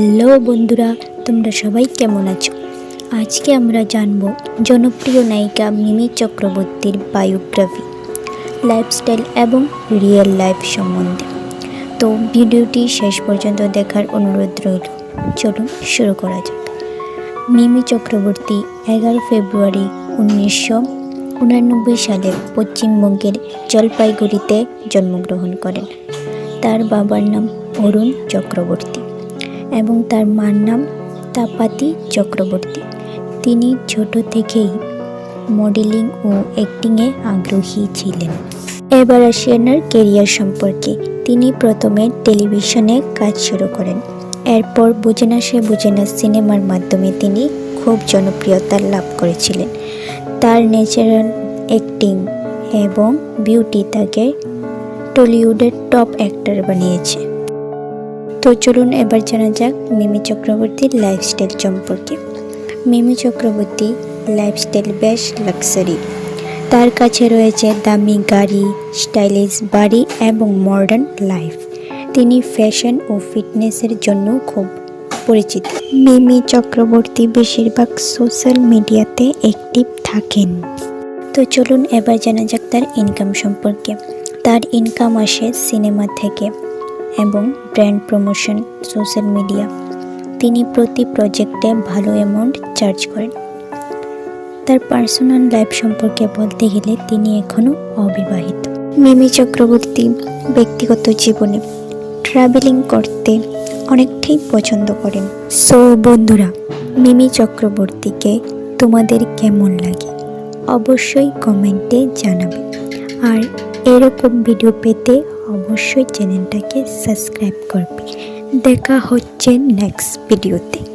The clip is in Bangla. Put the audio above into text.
হ্যালো বন্ধুরা, তোমরা সবাই কেমন আছো? আজকে আমরা জানব জনপ্রিয় নায়িকা মিমি চক্রবর্তীর বায়োগ্রাফি, লাইফস্টাইল এবং রিয়েল লাইফ সম্বন্ধে। তো ভিডিওটি শেষ পর্যন্ত দেখার অনুরোধ রইল। চলুন শুরু করা যাক। মিমি চক্রবর্তী 11 ফেব্রুয়ারি 1989 সালে পশ্চিমবঙ্গের জলপাইগুড়িতে জন্মগ্রহণ করেন। তার বাবার নাম অরুণ চক্রবর্তী এবং তার মার নাম তাপাতি চক্রবর্তী। তিনি ছোট থেকেই মডেলিং ও অ্যাক্টিংয়ে আগ্রহী ছিলেন। এবার আসি ওনার ক্যারিয়ার সম্পর্কে। তিনি প্রথমে টেলিভিশনে কাজ শুরু করেন। এরপর বুঝে না সে বুঝে না সিনেমার মাধ্যমে তিনি খুব জনপ্রিয়তা লাভ করেছিলেন। তার ন্যাচারাল অ্যাক্টিং এবং বিউটি তাকে টলিউডের টপ অ্যাক্টর বানিয়েছে। তো চলুন এবার জানা যাক মিমি চক্রবর্তীর লাইফস্টাইল সম্পর্কে। মিমি চক্রবর্তী লাইফস্টাইল বেশ লাক্সারি। তার কাছে রয়েছে দামি গাড়ি, স্টাইলিশ বাড়ি এবং মডার্ন লাইফ। তিনি ফ্যাশন ও ফিটনেসের জন্য খুব পরিচিত। মিমি চক্রবর্তী বেশিরভাগ সোশ্যাল মিডিয়াতে অ্যাক্টিভ থাকেন। তো চলুন এবার জানা যাক তার ইনকাম সম্পর্কে। তার ইনকাম আসে সিনেমা থেকে এবং ব্র্যান্ড প্রমোশন, সোশ্যাল মিডিয়া। তিনি প্রতি প্রজেক্টে ভালো অ্যামাউন্ট চার্জ করেন। তার পার্সোনাল লাইফ সম্পর্কে বলতে গেলে তিনি এখনও অবিবাহিত। মিমি চক্রবর্তী ব্যক্তিগত জীবনে ট্রাভেলিং করতে অনেকটাই পছন্দ করেন। সো বন্ধুরা, মিমি চক্রবর্তীকে তোমাদের কেমন লাগে অবশ্যই কমেন্টে জানাবে। আর এরকম ভিডিও পেতে অবশ্যই চ্যানেলটাকে সাবস্ক্রাইব করবে। দেখা হচ্ছে নেক্সট ভিডিওতে।